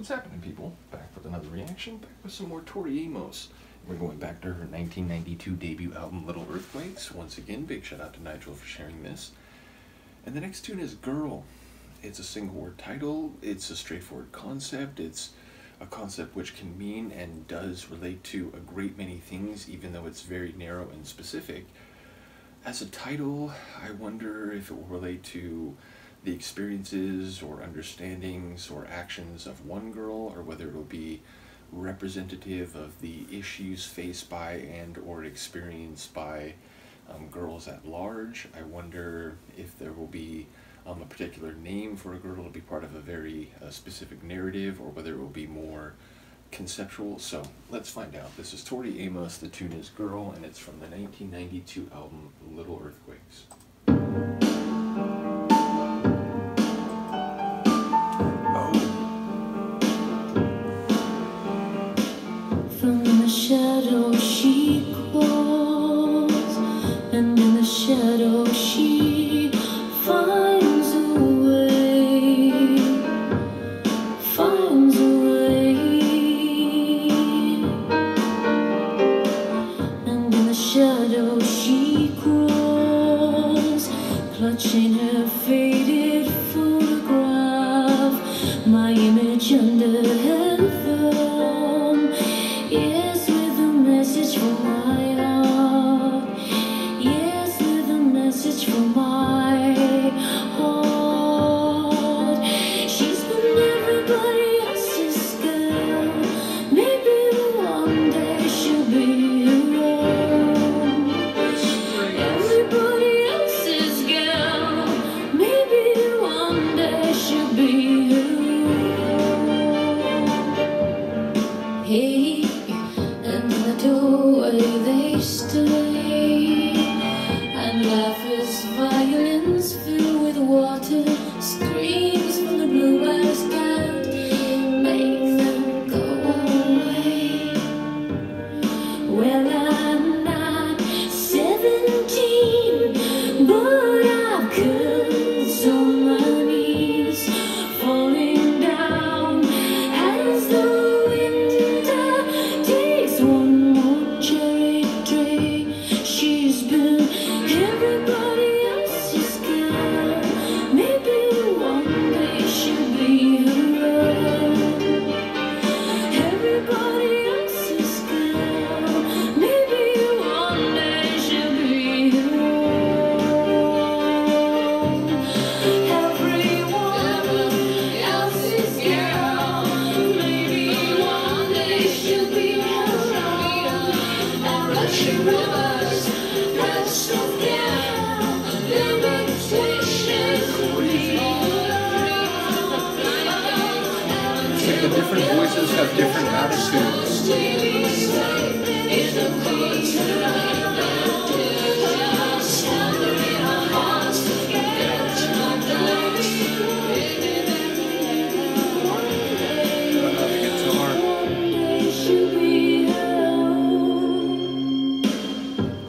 What's happening, people? Back with another reaction, back with some more Tori Amos. We're going back to her 1992 debut album, Little Earthquakes. Once again, big shout out to Nigel for sharing this. And the next tune is Girl. It's a single word title, it's a straightforward concept, it's a concept which can mean and does relate to a great many things, even though it's very narrow and specific. As a title, I wonder if it will relate to the experiences or understandings or actions of one girl, or whether it will be representative of the issues faced by and or experienced by girls at large. I wonder if there will be a particular name for a girl to be part of a very specific narrative, or whether it will be more conceptual. So let's find out. This is Tori Amos, the tune is Girl, and it's from the 1992 album Little Earthquakes. From the shadow she crawls, and in the shadow she finds a way, finds a way. And in the shadow she crawls, clutching her faded photograph, my image under her thumb. Yes, with a message from my heart. Yes, with a message from my heart. She's been everybody else's girl. Maybe one day she'll be her own. Everybody else's girl. Maybe one day she'll be her own. Hey. And in the doorway they stay, and laugh as violins filled with water, screams from the blue eyes can't make them go away. Well, I'm not 17, but I've curls on my knees, falling down as the one more cherry tree. She's been everybody else's girl. Maybe one day she'll be her own. Everybody else's girl. Maybe one day she'll be her own. Everyone else's girl. Maybe one day she'll be her own. She was rest of them, limitations The different voices have different attitudes.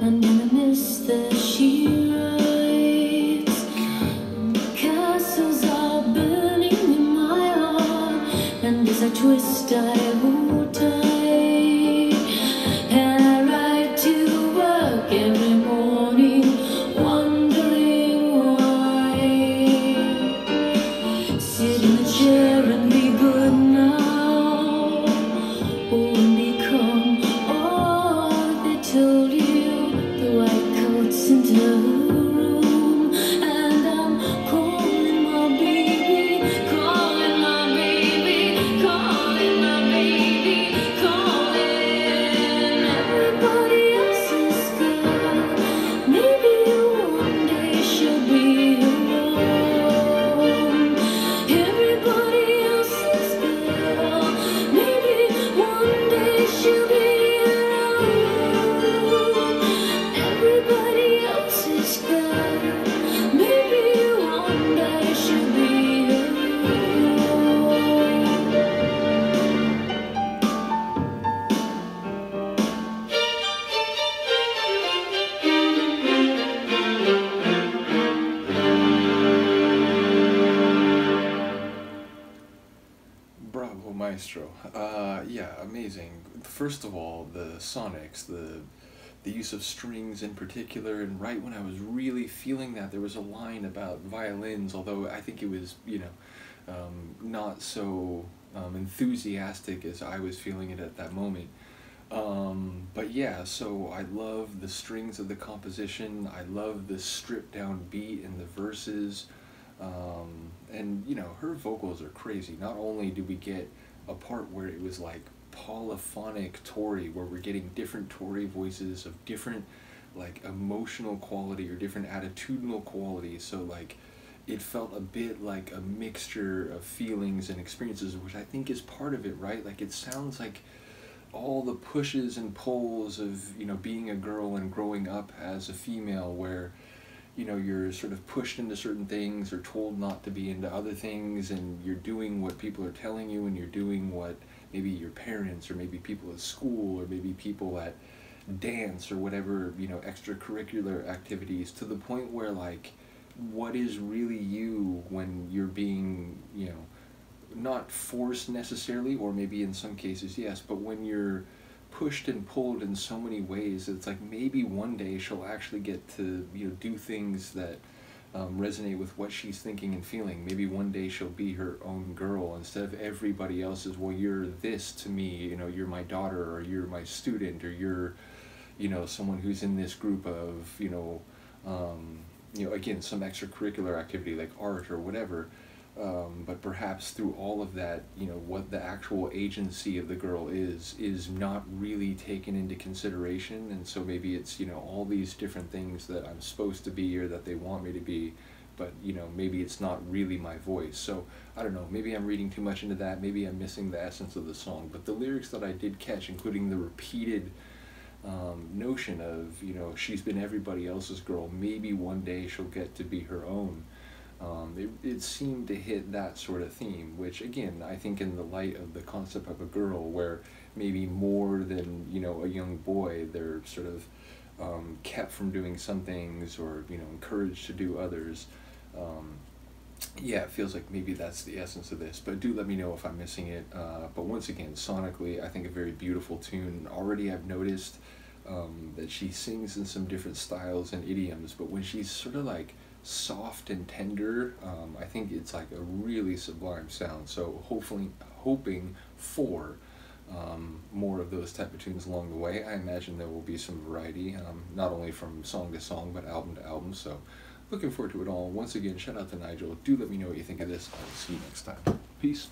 And in the mist that she rides, castles are burning in my heart, and as I twist I hold tight, and I ride to work every morning, wondering why. Sit in the chair and be good now, and become all they told you. The white coats into her room, and I'm calling my baby, calling my baby, calling my baby, calling Bravo, maestro. Yeah, amazing. First of all, the sonics, the use of strings in particular, and right when I was really feeling that, there was a line about violins, although I think it was, not so enthusiastic as I was feeling it at that moment. But yeah, so I love the strings of the composition. I love the stripped down beat in the verses. And her vocals are crazy. Not only do we get a part where it was like polyphonic Tori, where we're getting different Tori voices of different like emotional quality or different attitudinal quality. So like it felt a bit like a mixture of feelings and experiences, which I think is part of it, right? Like it sounds like all the pushes and pulls of being a girl and growing up as a female, where you're sort of pushed into certain things or told not to be into other things, and you're doing what people are telling you, and you're doing what maybe your parents or maybe people at school or maybe people at dance or whatever, extracurricular activities, to the point where like what is really you when you're being not forced necessarily, or maybe in some cases yes, but when you're pushed and pulled in so many ways, it's like maybe one day she'll actually get to do things that resonate with what she's thinking and feeling. Maybe one day she'll be her own girl instead of everybody else's. Well, you're this to me, you're my daughter, or you're my student, or you're someone who's in this group of again, some extracurricular activity like art or whatever. But perhaps through all of that, what the actual agency of the girl is not really taken into consideration, and so maybe it's all these different things that I'm supposed to be or that they want me to be, but maybe it's not really my voice. So I don't know, maybe I'm reading too much into that, maybe I'm missing the essence of the song, but the lyrics that I did catch, including the repeated notion of she's been everybody else's girl, maybe one day she'll get to be her own. It seemed to hit that sort of theme, which again, I think in the light of the concept of a girl, where maybe more than, a young boy, they're sort of kept from doing some things, or, encouraged to do others. Yeah, it feels like maybe that's the essence of this, but do let me know if I'm missing it. But once again, sonically, I think a very beautiful tune. Already I've noticed that she sings in some different styles and idioms, but when she's sort of like soft and tender, I think it's like a really sublime sound. So hoping for more of those type of tunes along the way. I imagine there will be some variety, not only from song to song, but album to album. So looking forward to it all. Once again, shout out to Nigel. Do let me know what you think of this. I'll see you next time. Peace.